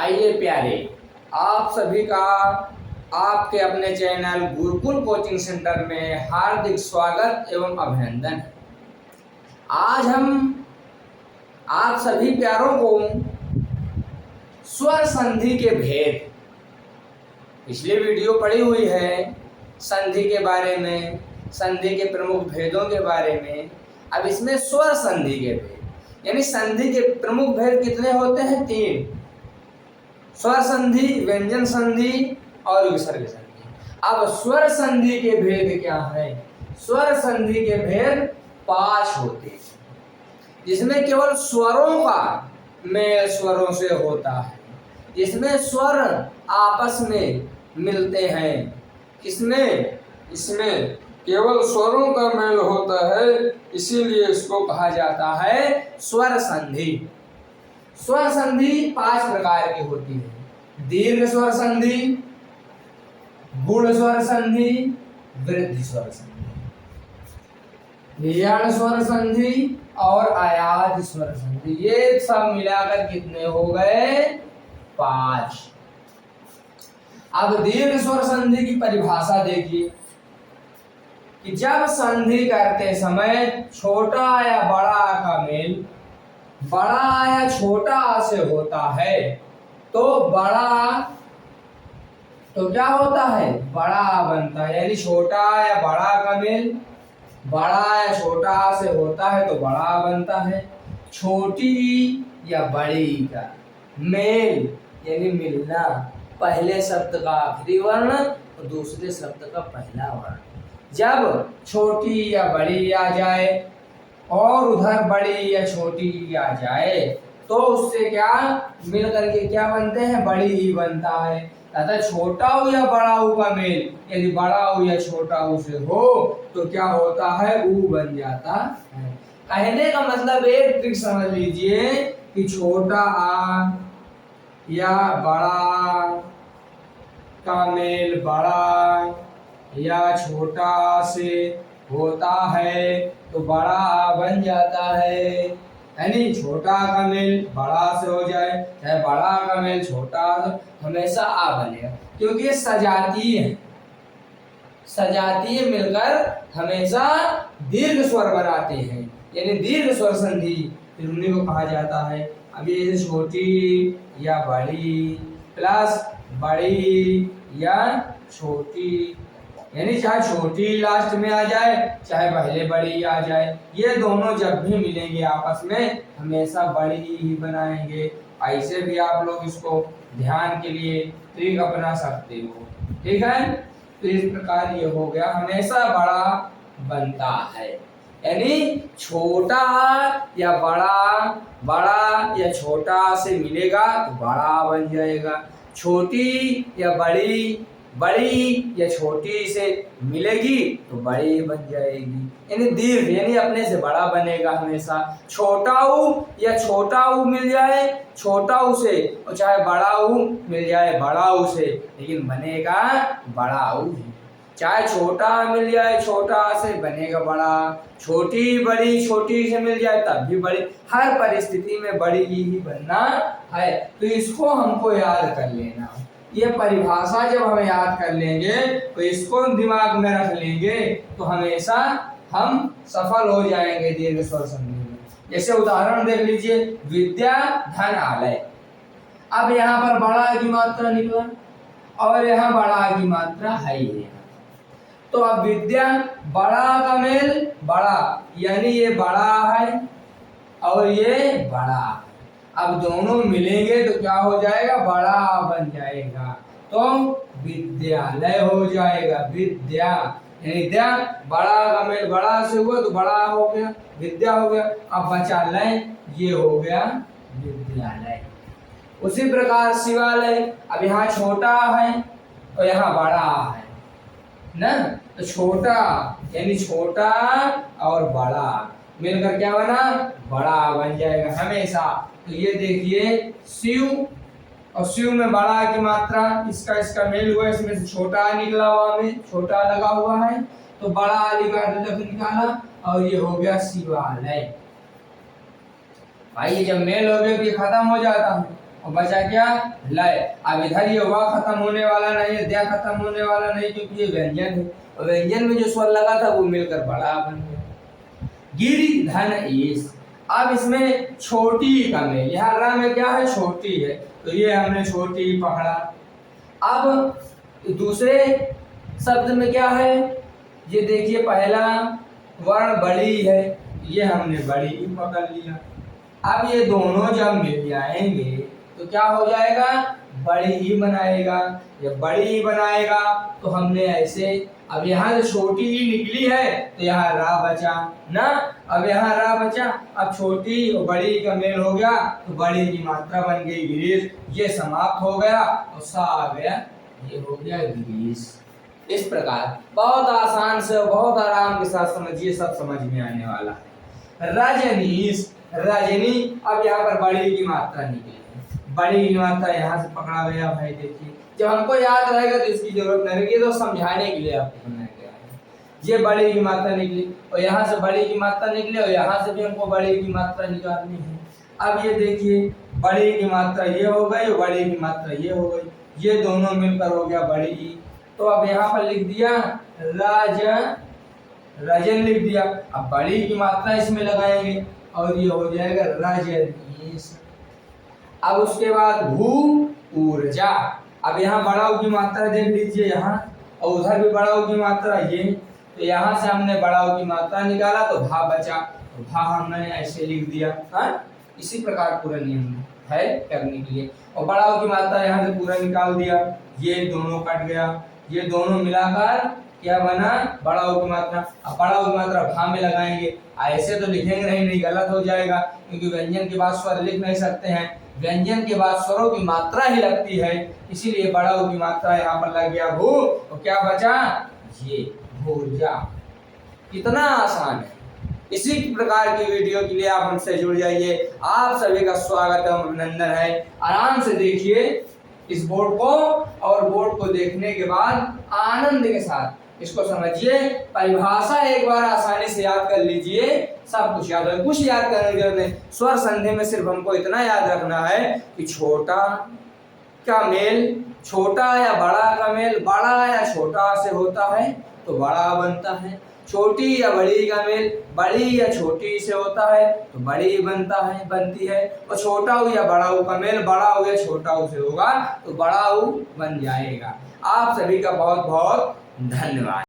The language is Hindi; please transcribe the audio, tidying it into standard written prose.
आइए प्यारे, आप सभी का आपके अपने चैनल गुरुकुल कोचिंग सेंटर में हार्दिक स्वागत एवं अभिनंदन है। आज हम आप सभी प्यारों को स्वर संधि के भेद, पिछली वीडियो पड़ी हुई है संधि के बारे में, संधि के प्रमुख भेदों के बारे में। अब इसमें स्वर संधि के भेद, यानी संधि के प्रमुख भेद कितने होते हैं? 3। स्वर संधि, व्यंजन संधि और विसर्ग संधि। अब स्वर संधि के भेद क्या है? स्वर संधि के भेद 5 होते हैं, जिसमें केवल स्वरों का मेल स्वरों से होता है, जिसमें स्वर आपस में मिलते हैं। किसमें? इसमें केवल स्वरों का मेल होता है, इसीलिए इसको कहा जाता है स्वर संधि। स्वर संधि 5 प्रकार की होती है। दीर्घ स्वर संधि, गुण स्वर संधि, वृद्धि स्वर संधि, यण स्वर संधि और आयाज स्वर संधि। ये सब मिलाकर कितने हो गए? 5। अब दीर्घ स्वर संधि की परिभाषा देखिए कि जब संधि करते समय छोटा या बड़ा का मेल बड़ा या छोटा से होता है तो क्या होता है? बड़ा बनता है। यानी छोटा या बड़ा का मेल बड़ा या छोटा से होता है तो बड़ा बनता है। छोटी या बड़ी का मेल यानी मिलना, पहले शब्द का आखिरी वर्ण और दूसरे शब्द का पहला वर्ण, जब छोटी या बड़ी आ जाए और उधर बड़ी या छोटी आ जाए तो उससे क्या मिल करके क्या बनते हैं? बड़ी ही बनता है। तथा छोटा हो या बड़ा हो का मेल, यदि बड़ा हो या छोटा हो से हो तो क्या होता है? ऊ बन जाता है। कहने का मतलब एक ट्रिक समझ लीजिए कि छोटा आ या बड़ा का मेल बड़ा या छोटा से होता है तो बड़ा बन जाता है। यानी छोटा का मेल बड़ा से हो जाए, चाहे बड़ा का मेल छोटा, हमेशा आ बनेगा, क्योंकि ये सजातीय है। सजातीय मिलकर हमेशा दीर्घ स्वर बनाते हैं, यानी दीर्घ स्वर संधि उन्हीं को कहा जाता है। अब ये छोटी या बड़ी प्लस बड़ी या छोटी, यानी चाहे छोटी लास्ट में आ जाए चाहे पहले बड़ी आ जाए, ये दोनों जब भी मिलेंगे आपस में हमेशा बड़ी ही बनाएंगे। ऐसे भी आप लोग इसको ध्यान के लिए ट्रिक अपना सकते हो, ठीक है? तो इस प्रकार ये हो गया, हमेशा बड़ा बनता है। यानी छोटा या बड़ा या छोटा से मिलेगा तो बड़ा बन जाएगा। छोटी या बड़ी या छोटी से मिलेगी तो बड़ी बन जाएगी। यानी दीर्घ यानी अपने से बड़ा बनेगा हमेशा। छोटा ऊ या छोटा ऊ मिल जाए छोटा ऊ से, और चाहे बड़ा ऊ मिल जाए बड़ा ऊ से, लेकिन बनेगा बड़ा ऊ ही। चाहे छोटा मिल जाए छोटा से, बनेगा बड़ा। छोटी बड़ी छोटी से मिल जाए तब भी बड़ी। हर परिस्थिति में बड़ी ही बनना है। तो इसको हमको याद कर लेना। ये परिभाषा जब हम याद कर लेंगे तो इसको दिमाग में रख लेंगे तो हमेशा हम सफल हो जाएंगे दीर्घ स्वर संधि में। जैसे उदाहरण देख लीजिए, विद्या धन आलय। अब यहाँ पर बड़ा की मात्रा निकला और यहाँ बड़ा की मात्रा है ही है, तो अब विद्या बड़ा का मेल बड़ा, यानी ये बड़ा है और ये बड़ा, अब दोनों मिलेंगे तो क्या हो जाएगा? बड़ा बन जाएगा, तो विद्यालय हो जाएगा। विद्या यानी विद्या बड़ा का मेल बड़ा से हुआ तो बड़ा हो गया, विद्या हो गया। अब बचा लय, ये हो गया विद्यालय। उसी प्रकार शिवालय, अब यहाँ छोटा है और यहाँ बड़ा है ना, तो छोटा यानी छोटा और बड़ा मिलकर क्या बना? बड़ा बन जाएगा हमेशा। तो ये देखिए शिव, और शिव में बड़ा की मात्रा इसका मेल हुआ, इसमें से छोटा निकला हुआ में छोटा लगा हुआ है तो बड़ा निकाला और ये हो गया शिवालय। भाई ये जब मेल हो गया तो ये खत्म हो जाता है और बचा क्या, लय। अब इधर ये व खत्म होने वाला नहीं है, द खत्म होने वाला नहीं, क्योंकि ये व्यंजन है और व्यंजन में जो स्वर लगा था वो मिलकर बड़ा बन गया। गिरि धन ईश। अब इसमें छोटी का मेल, यहाँ रा में क्या है, छोटी है, तो ये हमने छोटी पकड़ा। अब दूसरे शब्द में क्या है, ये देखिए पहला वर्ण बड़ी है, ये हमने बड़ी ही पकड़ लिया। अब ये दोनों जब मिल जाएंगे तो क्या हो जाएगा, बड़ी ही बनाएगा। जब बड़ी ही बनाएगा तो हमने ऐसे, अब यहाँ से छोटी ही निकली है तो यहाँ रा बचा ना, अब यहाँ रा बचा। अब छोटी और बड़ी का मेल हो गया तो बड़ी की मात्रा बन गई गिरीश, ये समाप्त हो गया और सा आ गया, ये हो गया गिरीश। इस प्रकार बहुत आसान से बहुत आराम के साथ समझिए, सब समझ में आने वाला है। रजनीश, रजनी। अब यहाँ पर बड़ी की मात्रा निकली, बड़ी की मात्रा यहाँ से पकड़ा गया भाई। देखिए जब हमको याद रहेगा तो इसकी जरूरत नहीं रहेगी, तो समझाने के लिए आपको बनाया गया है। ये बड़ी की मात्रा निकली और यहाँ से बड़ी की मात्रा निकली और यहाँ से भी हमको बड़ी की मात्रा निकालनी है। अब ये देखिए बड़ी की मात्रा ये हो गई और बड़ी की मात्रा ये हो गई, ये दोनों मिलकर हो गया बड़ी की। तो अब यहाँ पर लिख दिया रजन लिख दिया। अब बड़ी की मात्रा इसमें लगाएंगे और ये हो जाएगा रजनीश। अब उसके बाद भू ऊर्जा। अब यहाँ बड़ाऊ की मात्रा देख लीजिए यहाँ, और उधर भी बड़ाऊ की मात्रा ये, तो यहाँ से हमने बड़ाऊ की मात्रा निकाला तो भा बचा, तो भा हमने ऐसे लिख दिया। हाँ, इसी प्रकार पूरा नियम है करने के लिए। और बड़ाऊ की मात्रा यहाँ से पूरा निकाल दिया, ये दोनों कट गया, ये दोनों मिलाकर क्या बना, बड़ाऊ की मात्रा। अब बड़ाऊ की मात्रा भा में लगाएंगे, ऐसे तो लिखेंगे नहीं, गलत हो जाएगा, क्योंकि व्यंजन के बाद स्वर लिख नहीं सकते हैं, व्यंजन के बाद स्वरों की मात्रा ही लगती है, इसीलिए बड़ाऊ की मात्रा यहाँ पर लग गया भू, तो क्या बचा, ये भूर्जा। कितना आसान है। इसी प्रकार की वीडियो के लिए आप हमसे जुड़ जाइए। आप सभी का स्वागत एवं अभिनंदन है। आराम से देखिए इस बोर्ड को, और बोर्ड को देखने के बाद आनंद के साथ इसको समझिए। परिभाषा एक बार आसानी से याद कर लीजिए, सब कुछ याद है, कुछ याद करने की जरूरत नहीं। स्वर संधि में सिर्फ हमको इतना याद रखना है कि छोटा का मेल, छोटा या बड़ा का मेल बड़ा या छोटा से होता है तो बड़ा बनता है। छोटी या बड़ी का मेल बड़ी या छोटी से होता है तो बड़ी बनता है, बनती है। और छोटा हो या बड़ा हो का मेल बड़ा हो या छोटा हो से होगा तो बड़ा हो बन जाएगा। आप सभी का बहुत बहुत धन्यवाद।